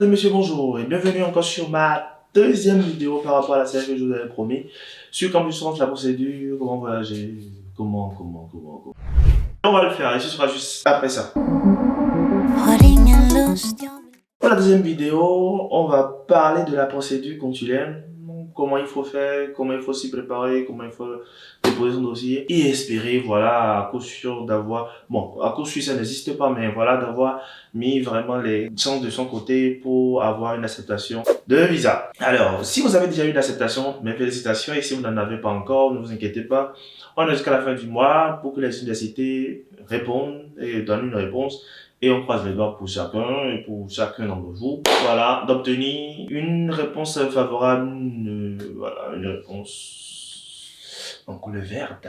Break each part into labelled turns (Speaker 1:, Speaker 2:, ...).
Speaker 1: Monsieur, bonjour et bienvenue encore sur ma deuxième vidéo par rapport à la série que je vous avais promis sur Campus France, la procédure, comment voyager, comment. On va le faire et ce sera juste après ça. Pour la deuxième vidéo, on va parler de la procédure consulaire, comment il faut faire, comment il faut s'y préparer, comment il faut déposer son dossier et espérer, voilà, à coup sûr d'avoir, bon, à coup sûr ça n'existe pas, mais voilà, d'avoir mis vraiment les chances de son côté pour avoir une acceptation de visa. Alors, si vous avez déjà eu une acceptation, mes félicitations, et si vous n'en avez pas encore, ne vous inquiétez pas, on est jusqu'à la fin du mois pour que les universités répondent et donnent une réponse. Et on croise les doigts pour chacun et pour chacun d'entre vous. Voilà, d'obtenir une réponse favorable, voilà, une réponse en couleur verte.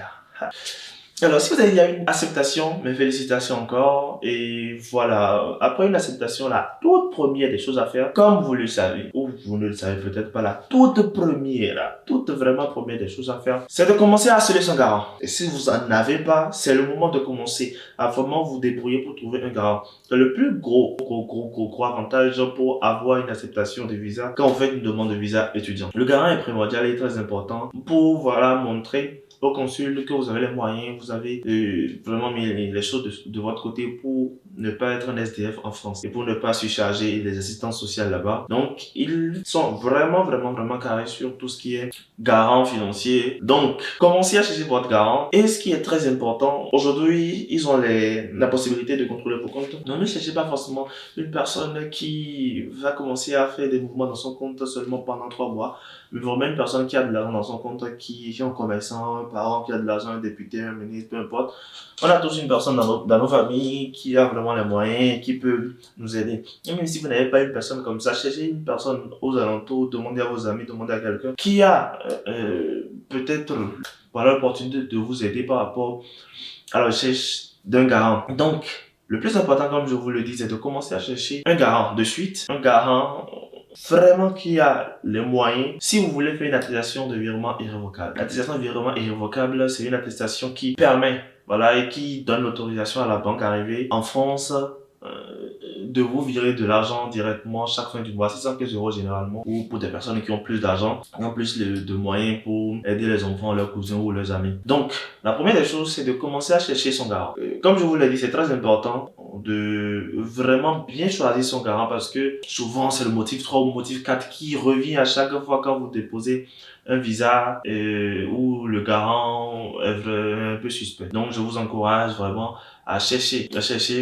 Speaker 1: Alors, si vous avez déjà une acceptation, mes félicitations encore. Et voilà, après une acceptation, la toute première des choses à faire, comme vous le savez, ou vous ne le savez peut-être pas, la toute première, la toute vraiment première des choses à faire, c'est de commencer à harceler son garant. Et si vous en avez pas, c'est le moment de commencer à vraiment vous débrouiller pour trouver un garant. C'est le plus gros avantage pour avoir une acceptation de visa quand vous faites une demande de visa étudiant. Le garant est primordial et très important pour, voilà, montrer au consul que vous avez les moyens, vous avez vraiment mis les choses de votre côté pour ne pas être un SDF en France et pour ne pas surcharger les assistantes sociales là-bas. Donc, ils sont vraiment carrés sur tout ce qui est garant financier. Donc, commencez à chercher votre garant. Et ce qui est très important, aujourd'hui, ils ont la possibilité de contrôler vos comptes. Donc, ne cherchez pas forcément une personne qui va commencer à faire des mouvements dans son compte seulement pendant 3 mois. Mais vraiment une personne qui a de l'argent dans son compte, qui est un commerçant, un parent qui a de l'argent, un député, un ministre, peu importe. On a tous une personne dans nos familles qui a vraiment les moyens, qui peut nous aider. Et même si vous n'avez pas une personne comme ça, cherchez une personne aux alentours, demandez à vos amis, demandez à quelqu'un qui a peut-être voilà, l'opportunité de vous aider par rapport à la recherche d'un garant. Donc, le plus important, comme je vous le dis, c'est de commencer à chercher un garant de suite, un garant vraiment qui a les moyens. Si vous voulez faire une attestation de virement irrévocable, l'attestation de virement irrévocable, c'est une attestation qui permet, voilà, et qui donne l'autorisation à la banque arrivée en France de vous virer de l'argent directement chaque fin du mois, 615 € généralement, ou pour des personnes qui ont plus d'argent, qui ont plus de moyens pour aider les enfants, leurs cousins ou leurs amis. Donc, la première des choses, c'est de commencer à chercher son garant. Comme je vous l'ai dit, c'est très important de vraiment bien choisir son garant parce que souvent c'est le motif 3 ou motif 4 qui revient à chaque fois quand vous déposez un visa où le garant est un peu suspect. Donc je vous encourage vraiment à chercher,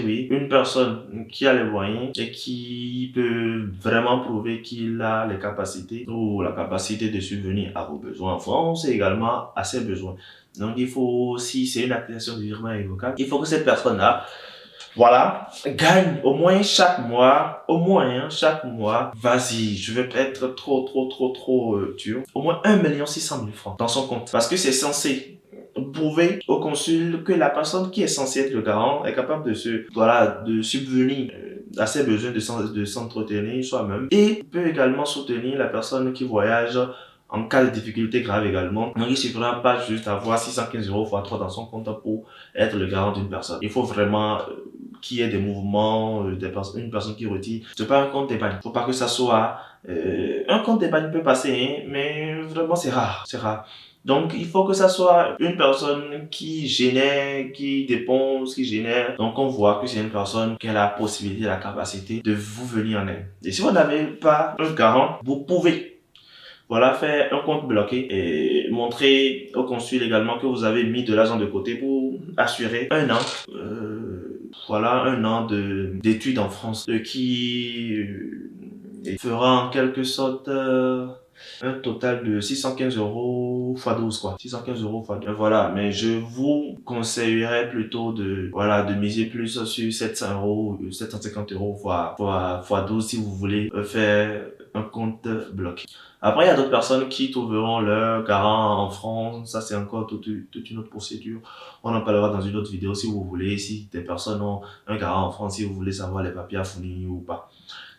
Speaker 1: oui, une personne qui a les moyens et qui peut vraiment prouver qu'il a les capacités ou la capacité de subvenir à vos besoins en France et également à ses besoins. Donc il faut, si c'est une attestation de virement irrévocable, il faut que cette personne-là, voilà, gagne au moins chaque mois, vas-y, je vais pas être trop dur, au moins 1 600 000 francs dans son compte. Parce que c'est censé prouver au consul que la personne qui est censée être le garant est capable de subvenir à ses besoins de s'entretenir soi-même et peut également soutenir la personne qui voyage en cas de difficulté grave également. Donc il ne suffira pas juste d'avoir 615 € x 3 dans son compte pour être le garant d'une personne. Il faut vraiment qu'il y ait des mouvements, une personne qui retire. C'est pas un compte d'épargne. Faut pas que ça soit un compte d'épargne peut passer, hein, mais vraiment c'est rare, Donc, il faut que ça soit une personne qui génère, qui dépense, qui génère. Donc, on voit que c'est une personne qui a la possibilité, la capacité de vous venir en aide. Et si vous n'avez pas un garant, vous pouvez, voilà, faire un compte bloqué et montrer au consul également que vous avez mis de l'argent de côté pour assurer un an, voilà, un an d'études en France, qui fera en quelque sorte un total de 615 € x 12 quoi. 615 € x 12. Voilà, mais je vous conseillerais plutôt de miser plus sur 700 €, 750 € x 12 si vous voulez faire un compte bloqué. Après, il y a d'autres personnes qui trouveront leur garant en France. Ça, c'est encore toute une autre procédure. On en parlera dans une autre vidéo si vous voulez. Si des personnes ont un garant en France, si vous voulez savoir les papiers à fournir ou pas.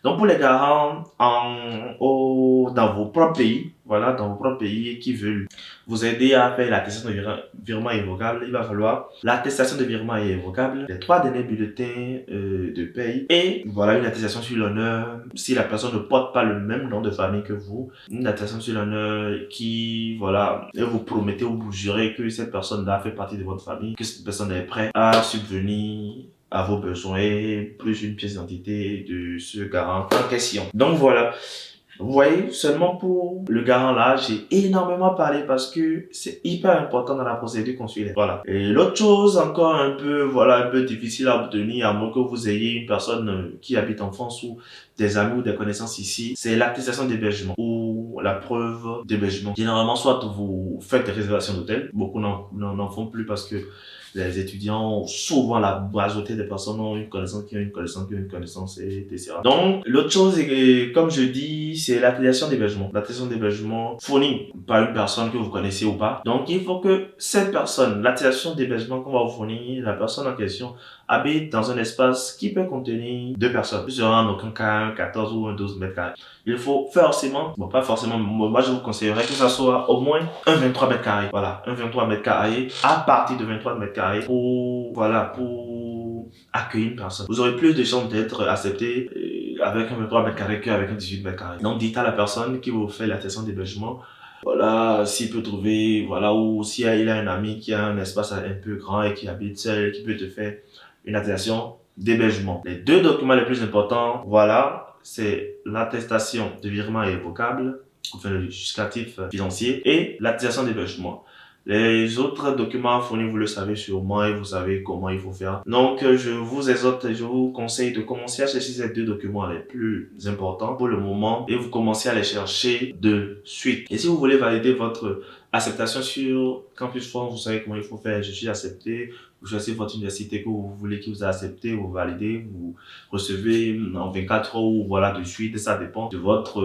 Speaker 1: Donc pour les garants dans vos propres pays, voilà, dans vos propres pays qui veulent vous aider à faire l'attestation de virement irrévocable, il va falloir l'attestation de virement irrévocable, les 3 derniers bulletins de paye et voilà une attestation sur l'honneur si la personne ne porte pas le même nom de famille que vous, une attestation sur l'honneur qui, voilà, et vous promettez ou vous jurez que cette personne-là fait partie de votre famille, que cette personne est prête à subvenir à vos besoins, plus une pièce d'identité de ce garant en question. Donc voilà. Vous voyez, seulement pour le garant là, j'ai énormément parlé parce que c'est hyper important dans la procédure consulaire. Voilà. Et l'autre chose encore un peu, voilà, un peu difficile à obtenir, à moins que vous ayez une personne qui habite en France ou des amis ou des connaissances ici, c'est l'attestation d'hébergement ou la preuve d'hébergement. Généralement, soit vous faites des réservations d'hôtel, beaucoup n'en font plus parce que les étudiants, souvent la majorité des personnes ont une connaissance qui a une connaissance qui a une connaissance, etc. Donc, l'autre chose, est que, comme je dis, c'est l'attestation d'hébergement. L'attestation d'hébergement fournie par une personne que vous connaissez ou pas. Donc, il faut que cette personne, l'attestation d'hébergement qu'on va vous fournir, la personne en question, habite dans un espace qui peut contenir 2 personnes. Ce sera en aucun cas un 14 ou un 12 mètres carrés. Il faut forcément, bon pas forcément, moi je vous conseillerais que ça soit au moins un 23 mètres carrés. Voilà, un 23 mètres carrés à partir de 23 mètres carrés pour, voilà, pour accueillir une personne. Vous aurez plus de chances d'être accepté avec un 23 mètres carrés qu'avec un 18 mètres carrés. Donc dites à la personne qui vous fait l'attestation d'hébergement, voilà, s'il peut trouver, voilà, ou s'il a un ami qui a un espace un peu grand et qui habite seul, qui peut te faire une attestation d'hébergement. Les 2 documents les plus importants, voilà, c'est l'attestation de virement irrévocable, enfin le justificatif financier, et l'attestation d'hébergement. Les autres documents fournis, vous le savez sûrement et vous savez comment il faut faire. Donc, je vous exhorte, je vous conseille de commencer à chercher ces 2 documents les plus importants pour le moment et vous commencez à les chercher de suite. Et si vous voulez valider votre acceptation sur Campus France, vous savez comment il faut faire. Je suis accepté. Vous choisissez votre université que vous voulez qui vous a accepté, vous validez, vous recevez en 24 heures ou voilà de suite. Ça dépend de votre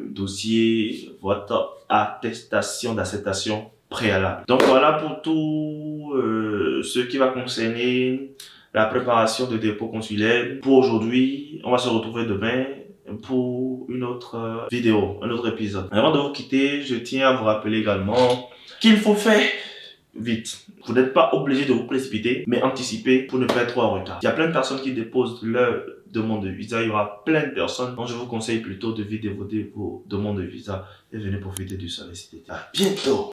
Speaker 1: dossier, votre attestation d'acceptation préalable. Donc voilà pour tout ce qui va concerner la préparation de dépôt consulaire. Pour aujourd'hui, on va se retrouver demain pour une autre vidéo, un autre épisode. Avant de vous quitter, je tiens à vous rappeler également qu'il faut faire vite. Vous n'êtes pas obligé de vous précipiter, mais anticiper pour ne pas être en retard. Il y a plein de personnes qui déposent leur demande de visa. Il y aura plein de personnes. Donc je vous conseille plutôt de vite dévoter vos demandes de visa et venez profiter du soleil cet été. À bientôt!